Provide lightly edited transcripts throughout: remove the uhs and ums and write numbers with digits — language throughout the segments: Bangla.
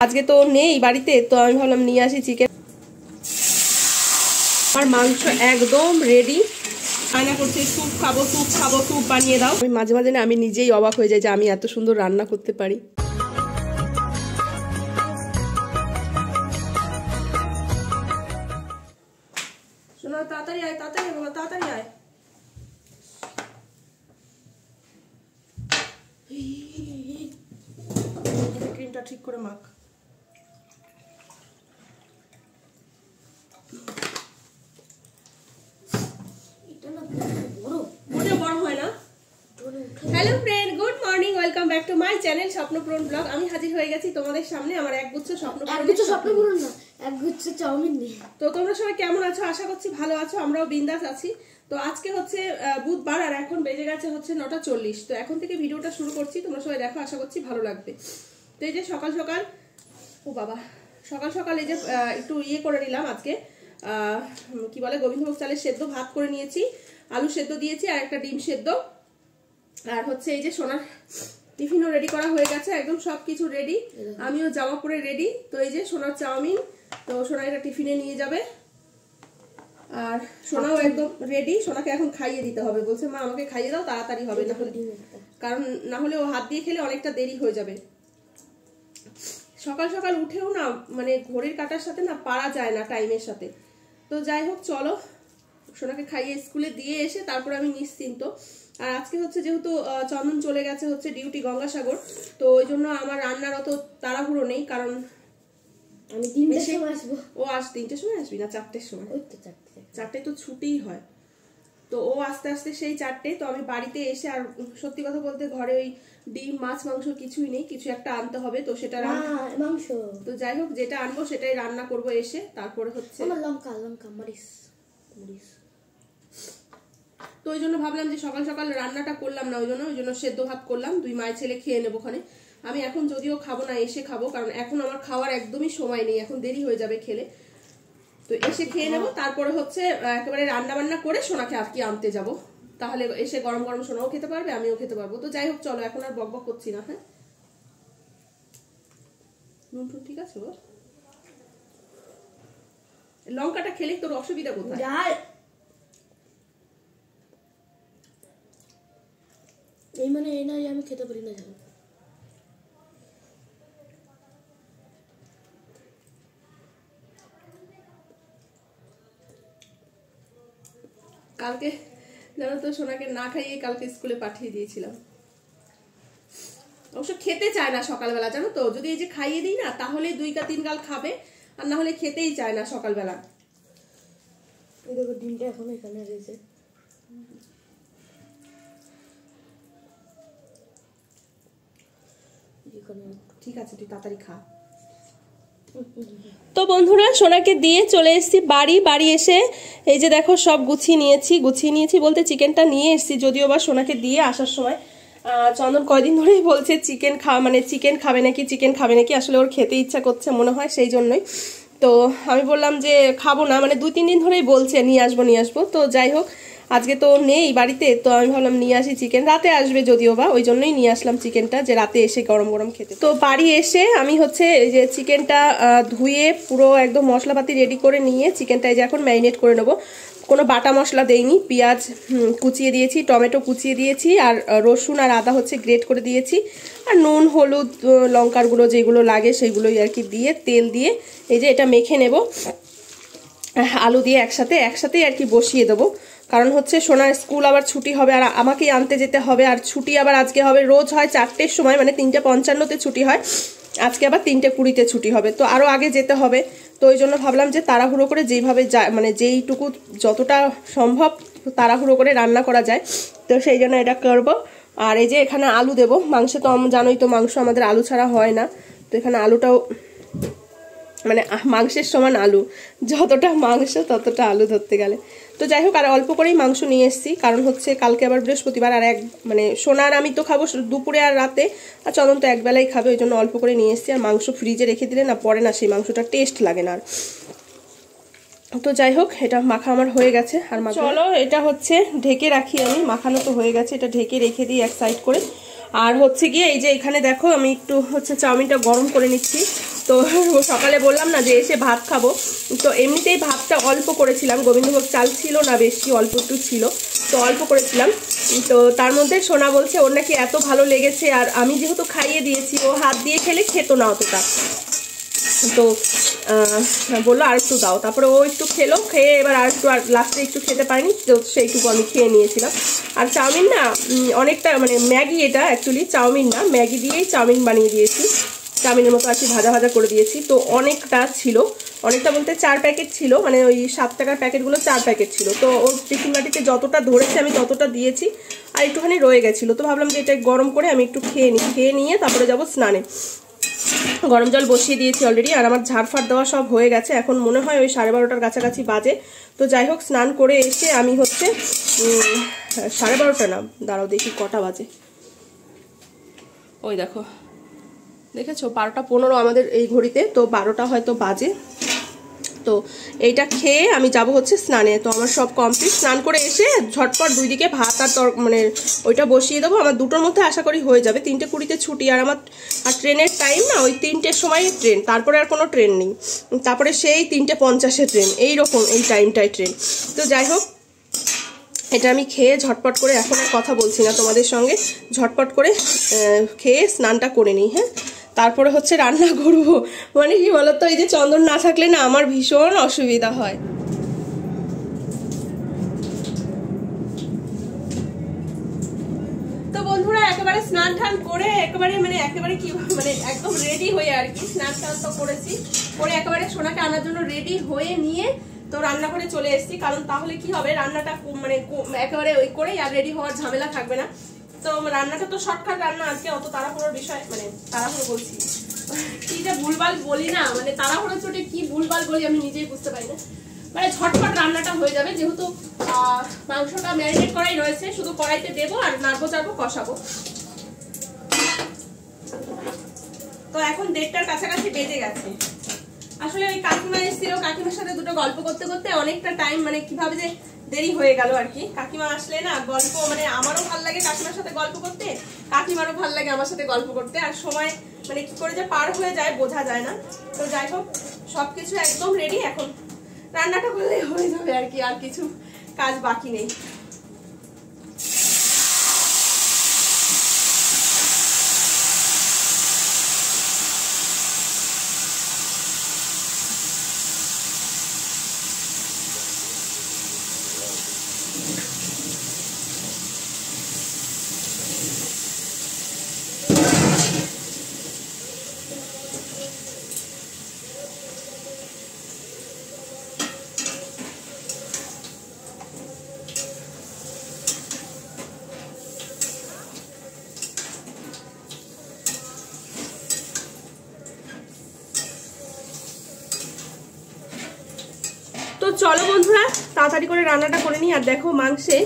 আজকে তো নেই বাড়িতে, তো আমি ভাবলাম নিয়ে আসি চিকেন। আমার মাংস একদম রেডি। রান্না করছে স্যুপ খাবো, স্যুপ খাবো, স্যুপ বানিয়ে দাও। আমি মাঝে মাঝে না আমি নিজেই অবাক হয়ে যাই যে আমি এত সুন্দর রান্না করতে পারি। শোনো, তাড়াতাড়ি আয়, তাড়াতাড়ি বাবা, তাড়াতাড়ি আয়। ক্রিমটা ঠিক করে মাখ। Hello friend, good morning, welcome back to my channel Swapnapuran blog. আমি হাজির হয়ে গেছি তোমাদের সামনে আমার একগুচ্ছ স্বপ্নপূরণ না, একগুচ্ছ চাউমিন নিয়ে। তো তোমরা সবাই কেমন আছো? আশা করছি ভালো আছো, আমরাও বিন্দাস আছি। তো আজকে হচ্ছে বুধবার আর এখন বেজে গেছে হচ্ছে 9:40। তো এখন থেকে ভিডিওটা শুরু করছি, তোমরা সবাই দেখো, আশা করছি ভালো লাগবে। তো এই যে সকাল সকাল, ও বাবা, সকাল সকাল এই যে একটু ইয়ে করে নিলাম আজকে, কি বলে, গোবিন্দভোগ চালের সেদ্ধ ভাত করে নিয়েছি, আলু সেদ্ধ দিয়েছি আর একটা ডিম সেদ্ধ। আর হচ্ছে এই যে সোনার টিফিনও রেডি করা হয়ে গেছে, একদম সবকিছু রেডি, আমিও জামা পরে রেডি। তো এই যে সোনার চাউমিন, তো সোনা এটা টিফিনে নিয়ে যাবে। আর সোনাও একদম রেডি, সোনাকে এখন খাইয়ে দিতে হবে, বলছে মা আমাকে খাইয়ে দাও, তাড়াতাড়ি হবে, না হলে কারণ না হলে ও হাত দিয়ে খেলে অনেকটা দেরি হয়ে যাবে। সকাল সকাল উঠেও না মানে ঘড়ির কাঁটার সাথে না পারা যায় না টাইমের সাথে। তো যাই হোক, চলো সোনাকে খাইয়ে স্কুলে দিয়ে এসে তারপর আমি নিশ্চিন্ত। আর আজকে হচ্ছে যেহেতু চন্দন চলে গেছে হচ্ছে ডিউটি গঙ্গাসাগর, তো ওই জন্য আমার রান্নার অত তাড়াহুড়ো নেই, কারণ আমি 3টার সময় আসবো। ও 3টার সময় আসবি না 4টার সময়? ওই তো 4টে তো ছুটিই হয়, তো ও আস্তে আস্তে সেই 4টে। তো আমি বাড়িতে এসে, আর সত্যি কথা বলতে ঘরে ওই ডিম মাছ মাংস কিছুই নেই, কিছু একটা আনতে হবে, তো সেটা মাংস। তো যাই হোক, যেটা আনবো সেটাই রান্না করব এসে। তারপরে হচ্ছে লঙ্কা লঙ্কা মরিচ মরিচ। তো ওই জন্য ভাবলাম যে সকাল সকাল রান্নাটা করলাম না, ওই জন্য সেদ্ধ ভাত করলাম, 2 মায়ের ছেলে খেয়ে নেবো ওখানে। আমি এখন যদিও খাবো না, এসে খাবো, কারণ এখন আমার খাওয়ার একদমই সময় নেই, এখন দেরি হয়ে যাবে খেলে। তো এসে খেয়ে নেবো, তারপরে হচ্ছে একেবারে রান্না বান্না করে সোনাকে আর কি আনতে যাব, তাহলে এসে গরম গরম সোনাও খেতে পারবে, আমিও খেতে পারবো। তো যাই হোক, চলো এখন আর বকবক করছি না। হ্যাঁ, নুন টুন ঠিক আছে? ওর লঙ্কাটা খেলে তোর অসুবিধা কোথায়? এই মানে এই না, আমি খেতে পারি না। জানো কালকে, জানো তো, সোনাকে না খাইয়ে কালকে স্কুলে পাঠিয়ে দিয়েছিলাম। অবশ্য খেতে চায় না সকালবেলা, জানো তো, যদি এই যে খাইয়ে দিই না তাহলে 2 কা 3 গাল খাবে, আর না হলে খেতেই চায় না সকালবেলা। এই দেখো ডিমটা এখন এখানে রয়েছে। ঠিক আছে, তুই তাড়াতাড়ি খা। তো বন্ধুরা, সোনাকে দিয়ে চলে এসেছি বাড়ি এসে এই যে দেখো সব গুছিয়ে নিয়েছি বলতে চিকেনটা নিয়ে এসেছি, যদিও বা সোনাকে দিয়ে আসার সময় চন্দন কয়দিন ধরেই বলছে চিকেন খাবে নাকি, আসলে ওর খেতে ইচ্ছা করছে মনে হয়, সেই জন্যই। তো আমি বললাম যে খাবো না, মানে 2-3 দিন ধরেই বলছে নিয়ে আসবো। তো যাই হোক, আজকে তো নেই বাড়িতে, তো আমি ভাবলাম নিয়ে আসি চিকেন, রাতে আসবে যদিও বা, ওই জন্যই নিয়ে আসলাম চিকেনটা, যে রাতে এসে গরম গরম খেতে। তো বাড়ি এসে আমি হচ্ছে এই যে চিকেনটা ধুয়ে পুরো একদম মশলাপাতি রেডি করে নিয়ে চিকেনটা এই যে এখন ম্যারিনেট করে নেবো। কোনো বাটা মশলা দেইনি, পেঁয়াজ কুচিয়ে দিয়েছি, টমেটো কুচিয়ে দিয়েছি, আর রসুন আর আদা হচ্ছে গ্রেট করে দিয়েছি, আর নুন হলুদ লঙ্কার গুঁড়ো যেগুলো লাগে সেগুলোই আর কি দিয়ে, তেল দিয়ে এই যে এটা মেখে নেব, আলু দিয়ে একসাথেই আর কি বসিয়ে দেবো। কারণ হচ্ছে সোনার স্কুল আবার ছুটি হবে, আর আমাকেই আনতে যেতে হবে, আর ছুটি আবার আজকে হবে, রোজ হয় 4টের সময়, মানে 3:55-তে ছুটি হয়, আজকে আবার 3:20-তে ছুটি হবে, তো আরও আগে যেতে হবে। তো ওই জন্য ভাবলাম যে তাড়াহুড়ো করে যেইভাবে মানে যেইটুকু যতটা সম্ভব তাড়াহুড়ো করে রান্না করা যায়, তো সেই জন্য এটা করব। আর এই যে এখানে আলু দেবো, মাংসে তো জানোই তো, মাংস আমাদের আলু ছাড়া হয় না, তো এখানে আলুটাও মানে মাংসের সমান আলু, যতটা মাংস ততটা আলু ধরতে গেলে। তো যাই হোক, আর অল্প করেই মাংস নিয়ে এসেছি, কারণ হচ্ছে কালকে আবার বৃহস্পতিবার, আর মানে সোনার আমি তো খাবো দুপুরে আর রাতে, আর চন্দন তো একবেলাই খাবে, ওই জন্য অল্প করে নিয়ে এসেছি। আর মাংস ফ্রিজে রেখে দিলে না পরে না সেই মাংসটা টেস্ট লাগে না আর। তো যাই হোক, এটা মাখা আমার হয়ে গেছে। আর চলো এটা হচ্ছে ঢেকে রাখি আমি, মাখানো তো হয়ে গেছে, এটা ঢেকে রেখে দিই এক সাইড করে। আর হচ্ছে গিয়ে এই যে এখানে দেখো আমি একটু হচ্ছে চাউমিনটা গরম করে নিচ্ছি। তো সকালে বললাম না যে এসে ভাত খাবো, তো এমনিতেই ভাতটা অল্প করেছিলাম, গোবিন্দভোগ চাল ছিল না বেশি, অল্প একটু ছিল, তো অল্প করেছিলাম। তো তার মধ্যে সোনা বলছে ওর নাকি এত ভালো লেগেছে, আর আমি যেহেতু খাইয়ে দিয়েছি, ও হাত দিয়ে খেলে খেতো না অতটা, তো বললো আর একটু দাও, তারপরে ও একটু খেলো, খেয়ে এবার আর একটু, আর লাস্টে একটু খেতে পারিনি, তো সেইটুকু আমি খেয়ে নিয়েছিলাম। আর চাউমিন না অনেকটা মানে ম্যাগি, এটা অ্যাকচুয়ালি চাউমিন না, ম্যাগি দিয়েই চাউমিন বানিয়ে দিয়েছি, চাউমিনের মতো আর কি ভাজা ভাজা করে দিয়েছি। তো অনেকটা ছিল, অনেকটা বলতে 4 প্যাকেট ছিল, মানে ওই 7 টাকার প্যাকেটগুলো 4 প্যাকেট ছিল। তো ওর টিফিন বাটিতে যতটা ধরেছে আমি ততটা দিয়েছি, আর একটুখানি রয়ে গেছিলো, তো ভাবলাম যে এটা গরম করে আমি একটু খেয়ে নিই, খেয়ে নিয়ে তারপরে যাবো স্নানে। গরম জল বসিয়ে দিয়েছি অলরেডি, আর আমার ঝাড়ফাট দেওয়া সব হয়ে গেছে, এখন মনে হয় ওই 12:30টার কাছাকাছি বাজে। তো যাই হোক, স্নান করে এসে আমি হচ্ছে 12:30 না, দাঁড়াও দেখি কটা বাজে, ওই দেখো দেখেছো 12:15 আমাদের এই ঘড়িতে, তো 12টা হয়তো বাজে। তো এইটা খেয়ে আমি যাব হচ্ছে স্নানে। তো আমার সব কমপ্লিট, স্নান করে এসে ঝটপট দুই দিকে ভাত আর মানে ওইটা বসিয়ে দেবো, আমার 2টোর মধ্যে আশা করি হয়ে যাবে। 3:20-তে ছুটি, আর আমার আর ট্রেনের টাইম না ওই 3টের সময় ট্রেন, তারপরে আর কোনো ট্রেন নেই, তারপরে সেই 3:50-এ ট্রেন, এইরকম এই টাইমটায় ট্রেন। তো যাই হোক, এটা আমি খেয়ে ঝটপট করে, এখন আর কথা বলছি না তোমাদের সঙ্গে, ঝটপট করে খেয়ে স্নানটা করে নিই, হ্যাঁ, তারপরে হচ্ছে রান্না করবো। মানে কি বলতো, এই যে চন্দন না থাকলে না আমার ভীষণ অসুবিধা হয়। তো বন্ধুরা একেবারে স্নান টান করে একেবারে কি মানে একদম রেডি হয়ে আর কি, স্নান টান তো করেছি, করে একেবারে সোনাকে আনার জন্য রেডি হয়ে নিয়ে তো রান্না করে চলে এসেছি, কারণ তাহলে কি হবে রান্নাটা মানে একেবারে ওই করেই আর রেডি হওয়ার ঝামেলা থাকবে না। তো রান্নাটা তো শর্টকাট রান্না আজকে, অত তাড়াহুড়োর বিষয়, মানে তাড়াহুড়ো বলছি কি যে ভুলভাল বলি না, মানে তাড়াহুড়ো চোটে কি ভুলভাল বলি আমি নিজেই বুঝতে পারি না, মানে ঝটপট রান্নাটা হয়ে যাবে, যেহেতু মাংসটা ম্যারিনেট করাই রয়েছে, শুধু কড়াইতে দেবো আর নাড়বো চাড়বো কষাবো। তো এখন 1:30টার কাছাকাছি বেজে গেছে। আসলে ওই কাকিমা এসেছিল, কাকিমার সাথে দুটো গল্প করতে করতে অনেকটা টাইম মানে কিভাবে যে দেরি হয়ে গেল আর কি। কাকিমা আসলে না গল্প, মানে আমারও ভালো লাগে কাকিমার সাথে গল্প করতে, কাকিমারও ভালো লাগে আমার সাথে গল্প করতে, আর সময় মানে কি করে যে পার হয়ে যায় বোঝা যায় না। তো যাই হোক, সবকিছু একদম রেডি, এখন রান্নাটা করলেই হয়ে যাবে আর কি, আর কিছু কাজ বাকি নেই। তো চলো বন্ধুরা তাড়াতাড়ি করে রান্নাটা করে নিই। আর দেখো মাংসে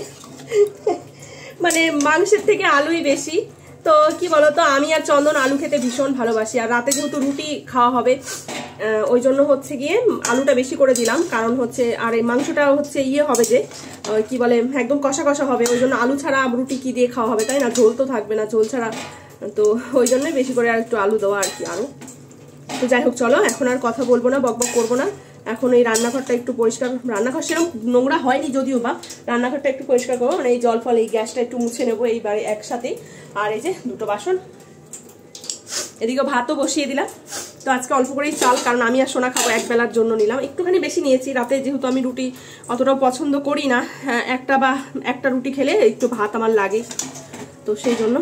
মানে মাংসের থেকে আলুই বেশি। তো কি বলতো, আমি আর চন্দন আলু খেতে ভীষণ ভালোবাসি, আর রাতে যেহেতু রুটি খাওয়া হবে ওই জন্য হচ্ছে গিয়ে আলুটা বেশি করে দিলাম, কারণ হচ্ছে আর এই মাংসটা হচ্ছে ইয়ে হবে যে কি বলে একদম কষা কষা হবে, ওই জন্য আলু ছাড়া রুটি কি দিয়ে খাওয়া হবে, তাই না, ঝোল তো থাকবে না ঝোল ছাড়া, তো ওই জন্যই বেশি করে আর একটু আলু দেওয়া আর কি আরো। তো যাই হোক চলো, এখন আর কথা বলবো না, বকবক করবো না, এখন এই রান্নাঘরটা একটু পরিষ্কার, রান্নাঘর সেরকম নোংরা হয়নি যদিও বা, রান্নাঘরটা একটু পরিষ্কার করবো, মানে এই জল ফল এই গ্যাসটা একটু মুছে নেবো এইবারে একসাথে। আর এই যে দুটো বাসন, এদিকে ভাতও বসিয়ে দিলাম। তো আজকে অল্প করেই চাল, কারণ আমি আর সোনা খাবো, এক বেলার জন্য নিলাম, একটুখানি বেশি নিয়েছি, রাতে যেহেতু আমি রুটি অতটাও পছন্দ করি না, একটা রুটি খেলে একটু ভাত আমার লাগে, তো সেই জন্য।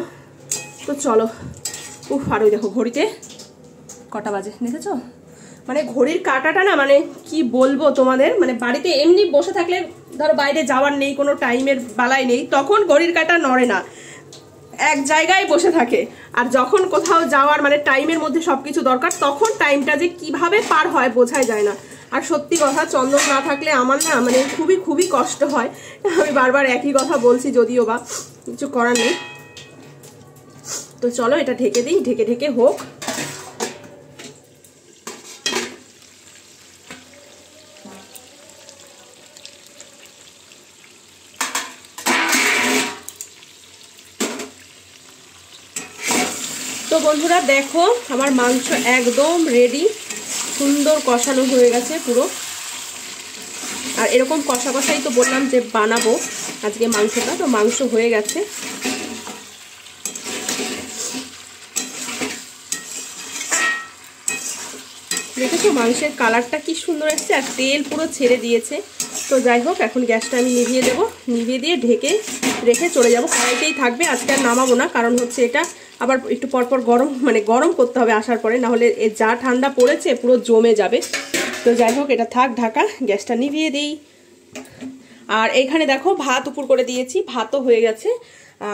তো চলো, উফ, আর ওই দেখো ঘড়িতে কটা বাজে দেখেছো, মানে ঘড়ির কাঁটাটা না, মানে কি বলবো তোমাদের, মানে বাড়িতে এমনি বসে থাকলে ধরো বাইরে যাওয়ার নেই, কোনো টাইমের বালাই নেই, তখন ঘড়ির কাঁটা নড়ে না, এক জায়গায় বসে থাকে। আর যখন কোথাও যাওয়ার মানে টাইমের মধ্যে সবকিছু দরকার, তখন টাইমটা যে কিভাবে পার হয় বোঝাই যায় না। আর সত্যি কথা, চন্দন না থাকলে আমার না মানে খুবই খুবই কষ্ট হয়, আমি বারবার একই কথা বলছি, যদিও বা কিছু করার নেই। তো চলো এটা ঢেকে দিই, ঢেকে ঢেকে হোক। তো বন্ধুরা দেখো আমার মাংস একদম রেডি, সুন্দর কষানো হয়ে গেছে পুরো। আর এরকম কষা কষাই তো বললাম যে বানাবো আজকে মাংসটা, তো মাংস হয়ে গেছে। দেখেছো মাংসের কালারটা কি সুন্দর এসছে, আর তেল পুরো ছেড়ে দিয়েছে। তো যাই হোক এখন গ্যাসটা আমি নিভিয়ে দেবো, নিভিয়ে দিয়ে ঢেকে রেখে চলে যাব। কড়াইতেই থাকবে, আজকে আর নামাবো না, কারণ হচ্ছে এটা আবার একটু পরপর গরম করতে হবে আসার পরে, নাহলে যা ঠান্ডা পড়েছে পুরো জমে যাবে। তো যাই হোক এটা থাক ঢাকা, গ্যাসটা নিভিয়ে দিই। আর এইখানে দেখো ভাত উপর করে দিয়েছি, ভাতও হয়ে গেছে।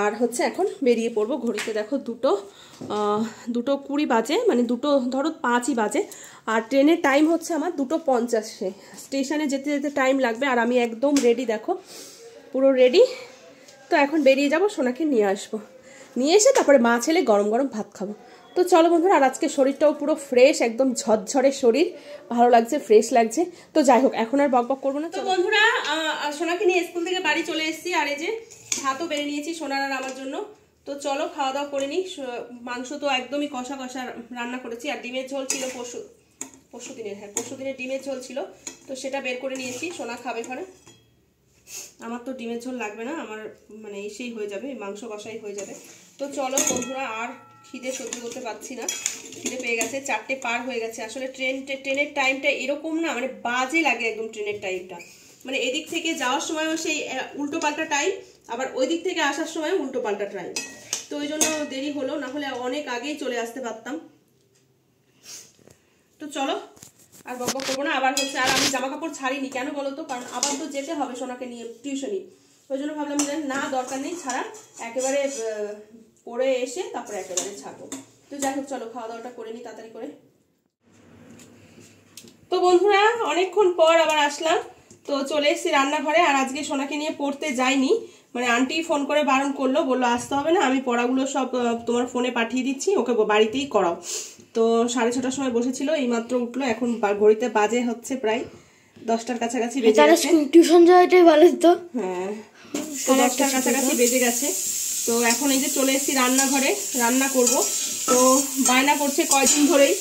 আর হচ্ছে এখন বেরিয়ে পড়বো। ঘড়িতে দেখো 2:20 বাজে, মানে 2:05 বাজে। আর ট্রেনের টাইম হচ্ছে আমার 2:50। স্টেশনে যেতে যেতে টাইম লাগবে। আর আমি একদম রেডি, দেখো পুরো রেডি। তো এখন বেরিয়ে যাব, সোনাকে নিয়ে আসবো, নিয়ে এসে তারপরে মা ছেলে গরম গরম ভাত খাবো। তো চলো বন্ধুরা, আর আজকে শরীরটাও পুরো ফ্রেশ, একদম ঝরঝরে শরীর, ভালো লাগছে, ফ্রেশ লাগছে। তো যাই হোক এখন আর বকবক করবো না। তো বন্ধুরা সোনাকে নিয়ে স্কুল থেকে বাড়ি চলে এসেছি, আর এই যে ভাতও বেড়ে নিয়েছি সোনার আর আমার জন্য। তো চলো খাওয়া দাওয়া করে নিই। মাংস তো একদমই কষা কষা রান্না করেছি, আর ডিমের ঝোল ছিল পরশু দিনের ডিমের ঝোল ছিল, তো সেটা বের করে নিয়েছি। সোনা খাবে ঘরে, আমার তো ডিমের ঝোল লাগবে না, আমার মানে এসেই হয়ে যাবে, মাংস কষাই হয়ে যাবে। তো চলো বন্ধুরা, আর খিদে সহ্য করতে পারছি না, খিদে পেয়ে গেছে, 4টে পার হয়ে গেছে। আসলে ট্রেনের টাইমটা এরকম না, মানে বাজে লাগে একদম ট্রেনের টাইমটা, মানে এদিক থেকে যাওয়ার সময়ও সেই উল্টো পাল্টা টাইম, আবার ওই দিক থেকে আসার সময় উল্টো পাল্টা টাইম। তো ওই জন্য দেরি হলো, না হলে অনেক আগেই চলে আসতে পারতাম। তো চলো আর বকবক করবো না। আবার হচ্ছে আর আমি জামা কাপড় ছাড়িনি, কেন বলো তো, কারণ আবার তো যেতে হবে সোনাকে নিয়ে টিউশনি। ওই জন্য ভাবলাম যে না, দরকার নেই ছাড়া, একেবারে পরে এসে তারপরে একেবারে ছাড়বো। তো যাই হোক চলো খাওয়া দাওয়াটা করে নিই তাড়াতাড়ি করে। তো বন্ধুরা অনেকক্ষণ পর আবার আসলাম, তো চলে এসেছি রান্নাঘরে। আর আজকে সোনাকে নিয়ে পড়তে যাইনি, মানে আন্টি ফোন করে বারণ করলো, বললো আসতে হবে না, আমি পড়াগুলো সব তোমার ফোনে পাঠিয়ে দিচ্ছি, ওকে বাড়িতেই করাও। তো 6:30টার সময় বসেছিল, এইমাত্র উঠলো। এখন ঘড়িতে বাজে হচ্ছে প্রায় 10টার কাছাকাছি বেজে গেছে। টিউশন যাওয়াটাই ভালো তো। হ্যাঁ, 10টার কাছাকাছি বেজে গেছে। তো এখন এই যে চলে এসেছি রান্নাঘরে, রান্না করব। তো বায়না করছে কয়দিন ধরেই,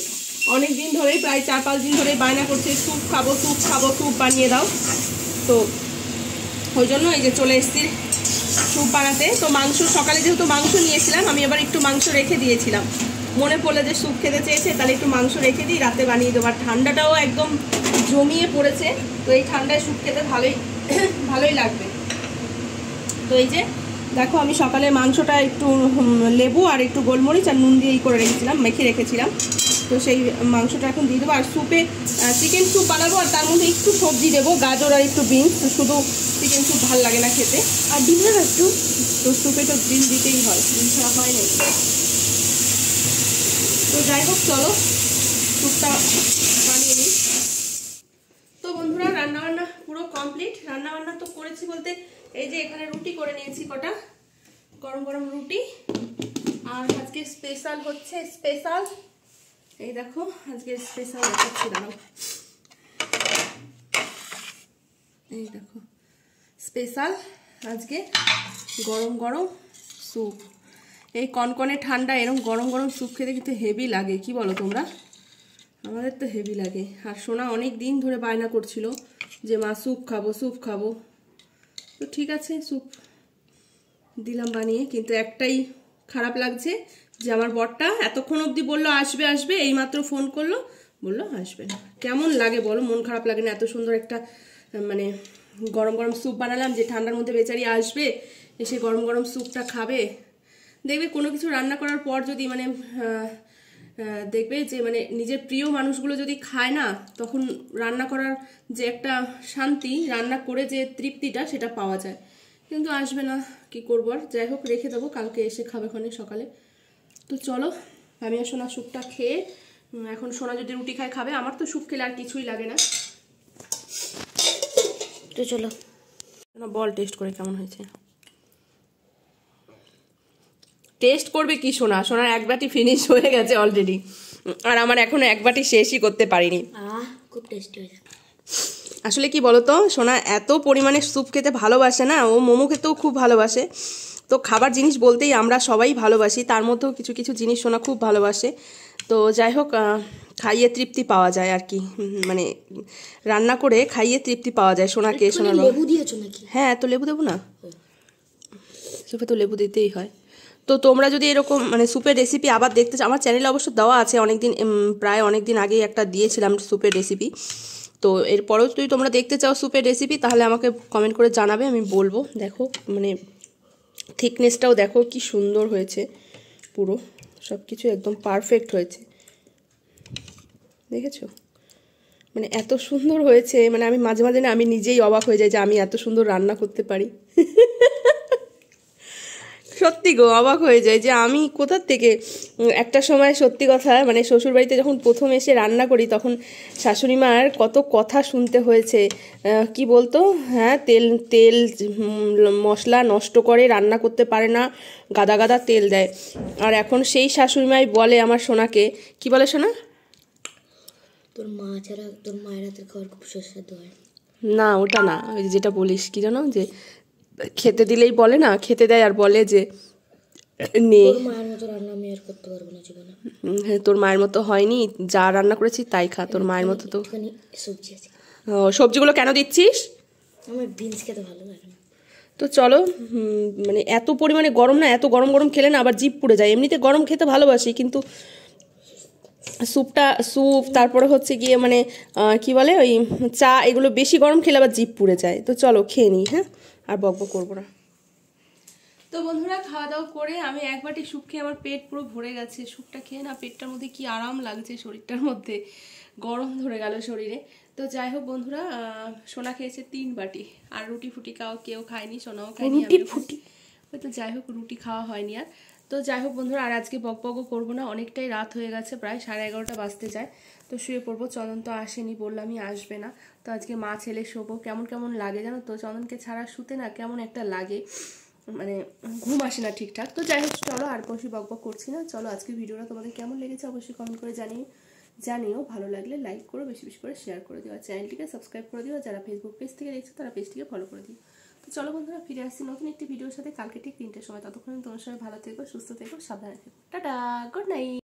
অনেক দিন ধরেই, প্রায় 4-5 দিন ধরেই বায়না করছে স্যুপ খাবো, স্যুপ খাবো, স্যুপ বানিয়ে দাও। তো ওই জন্য এই যে চলে এসেছি স্যুপ বানাতে। তো মাংস সকালে যেহেতু মাংস নিয়েছিলাম, আমি আবার একটু মাংস রেখে দিয়েছিলাম, মনে পড়লো যে স্যুপ খেতে চেয়েছে, তাহলে একটু মাংস রেখে দিই, রাতে বানিয়ে দেবো। আর ঠান্ডাটাও একদম জমিয়ে পড়েছে, তো এই ঠান্ডায় স্যুপ খেতে ভালোই লাগবে। তো এই যে দেখো আমি সকালে মাংসটা একটু লেবু আর একটু গোলমরিচ আর নুন দিয়ে করে রেখেছিলাম, মেখে রেখেছিলাম। তো সেই মাংসটা এখন দিয়ে দেবো। আর স্যুপে চিকেন স্যুপ বানাবো, আর তার মধ্যে একটু সবজি দেবো, গাজর আর একটু বিনস। শুধু চিকেন স্যুপ ভালো লাগে না খেতে, আর ডিম দেবো একটু। তো স্যুপে তো ডিম দিতেই হয়, ডিম ছাড়া হয় না। তো যাই হোক চলো স্যুপটা বানিয়ে নিই। তো বন্ধুরা রান্নাবান্না পুরো কমপ্লিট। রান্নাবান্না তো করেছি বলতে, এই যে এখানে রুটি করে নিয়েছি কটা, গরম গরম রুটি। আর আজকে স্পেশাল হচ্ছে, স্পেশাল এই দেখো আজকে স্পেশাল দেখাচ্ছি, দাঁড়াও, এই দেখো স্পেশাল আজকে গরম গরম স্যুপ। এই কনকনে ঠান্ডা এরকম গরম গরম স্যুপ খেতে কিন্তু হেভি লাগে, কি বলো তোমরা? আমাদের তো হেভি লাগে। আর সোনা অনেক দিন ধরে বায়না করছিল যে মা স্যুপ খাবো, স্যুপ খাবো। তো ঠিক আছে স্যুপ দিলাম বানিয়ে, কিন্তু একটাই খারাপ লাগছে যে আমার বরটা এতক্ষণ অবধি বললো আসবে আসবে, এইমাত্র ফোন করলো বললো আসবে না। কেমন লাগে বলো, মন খারাপ লাগে না? এত সুন্দর একটা মানে গরম গরম স্যুপ বানালাম, যে ঠান্ডার মধ্যে বেচারি আসবে, এসে গরম গরম স্যুপটা খাবে। দেখবে কোনো কিছু রান্না করার পর যদি মানে দেখবে যে মানে নিজের প্রিয় মানুষগুলো যদি খায় না, তখন রান্না করার যে একটা শান্তি, রান্না করে যে তৃপ্তিটা, সেটা পাওয়া যায়। কিন্তু আসবে না, কি করবো আর। যাই হোক রেখে দেবো, কালকে এসে খাবে ক্ষণে সকালে। তো চলো আমি আর সোনা স্যুপটা খেয়ে, এখন সোনা যদি রুটি খায় খাবে, আমার তো স্যুপ খেলে আর কিছুই লাগে না। তো চলো বল টেস্ট করে কেমন হয়েছে। টেস্ট করবে কি সোনা, সোনার এক বাটি ফিনিশ হয়ে গেছে অলরেডি, আর আমার এখনো এক বাটি শেষই করতে পারিনি। খুব টেস্টি হয়েছে। আসলে কি বলতো, সোনা এত পরিমাণে স্যুপ খেতে ভালোবাসে না, ও মোমো খেতেও খুব ভালোবাসে। তো খাবার জিনিস বলতেই আমরা সবাই ভালোবাসি, তার মধ্যেও কিছু কিছু জিনিস সোনা খুব ভালোবাসে। তো যাই হোক, খাইয়ে তৃপ্তি পাওয়া যায় আর কি, মানে রান্না করে খাইয়ে তৃপ্তি পাওয়া যায় সোনাকে। সোনার লেবু দিয়েছো নাকি? হ্যাঁ, তো লেবু দেবো না? সুপে তো লেবু দিতেই হয়। তো তোমরা যদি এরকম মানে স্যুপের রেসিপি আবার দেখতে চাও, আমার চ্যানেলে অবশ্য দেওয়া আছে, অনেকদিন প্রায় অনেকদিন আগেই একটা দিয়েছিলাম স্যুপের রেসিপি। তো এরপরেও যদি তোমরা দেখতে চাও স্যুপের রেসিপি, তাহলে আমাকে কমেন্ট করে জানাবে, আমি বলবো। দেখো মানে থিকনেসটাও দেখো কি সুন্দর হয়েছে, পুরো সব কিছু একদম পারফেক্ট হয়েছে, দেখেছো? মানে এত সুন্দর হয়েছে, মানে আমি মাঝে মাঝে না আমি নিজেই অবাক হয়ে যাই যে আমি এত সুন্দর রান্না করতে পারি। সত্যি গো, অবাক হয়ে যায় যে আমি কোথার থেকে। একটা সময় সত্যি কথা, মানে শ্বশুরবাড়িতে যখন প্রথম এসে রান্না করি, তখন শাশুড়ি মার কত কথা শুনতে হয়েছে। কি বলতো, হ্যাঁ তেল তেল মশলা নষ্ট করে, রান্না করতে পারে না, গাদা গাদা তেল দেয়। আর এখন সেই শাশুড়ি মাই বলে আমার সোনাকে, কি বলে সোনা? তোর মা ছাড়া তোর মায়ের হাতের খাবার খুব সুস্বাদু হয়। না ওটা না, ওই যেটা বলিস কি জানো, যে খেতে দিলেই বলে না, খেতে দেয় আর বলে যে নে। তোর মায়ের মতো রান্না আমি আর করতে পারবো না জীবনে। হ্যাঁ, তোর মায়ের মতো হয়নি, যা রান্না করেছি তাই খা, তোর মায়ের মতো তো। একটুখানি সবজি আছে। সবজিগুলো কেন দিচ্ছিস? আমার বিনস খেতে ভালো লাগে না। তো চলো, মানে এত পরিমাণে গরম না, এত গরম গরম খেলে না আবার জিভ পুড়ে যায়। এমনিতে গরম খেতে ভালোবাসি, কিন্তু স্যুপ তারপরে হচ্ছে গিয়ে মানে কি বলে ওই চা, এগুলো বেশি গরম খেলে আবার জিভ পুড়ে যায়। তো চলো খেয়ে নিই, হ্যাঁ, আর বকবক করবো না। তো বন্ধুরা, খাওয়া দাওয়া করে আমি এক বাটি স্যুপ খেয়ে আমার পেট পুরো ভরে গেছে। স্যুপটা খেয়ে না পেটটার মধ্যে কি আরাম লাগছে, শরীরটার মধ্যে গরম ধরে গেল শরীরে। তো যাই হোক বন্ধুরা, সোনা খেয়েছে 3 বাটি, আর রুটি ফুটি কেউ খায়নি, সোনাও খায়নি, হয়তো। যাই হোক, রুটি খাওয়া হয়নি আর। তো যাই হোক বন্ধুরা, আর আজকে বকবকও করবো না, অনেকটাই রাত হয়ে গেছে, প্রায় 11:30 বাজতে যায়। তো শুয়ে পড়বো। চন্দন তো আসেনি, বললামই আসবে না। তো আজকে মা ছেলে শোবো। কেমন কেমন লাগে জানো তো, চন্দনকে ছাড়া শুতে না কেমন একটা লাগে, মানে ঘুম আসে না ঠিকঠাক। তো যাই হোক চলো, আর বেশি বকবক করছি না। চলো, আজকে ভিডিওটা তোমাদের কেমন লেগেছে অবশ্যই কমেন্ট করে জানিও। ভালো লাগলে লাইক করো, বেশি বেশি করে শেয়ার করে দিও, আর চ্যানেলটিকে সাবস্ক্রাইব করে দিও। যারা ফেসবুক পেজ থেকে দেখছো তারা পেজটিকে ফলো করে দিও। তো চলো বন্ধুরা, ফিরে আসছি নতুন একটি ভিডিওর সাথে কালকে ঠিক 3টের সময়। ততক্ষণ তোমার সবাই ভালো থেকো, সুস্থ থেকো, সাবধানে থেকো। Tata, good night.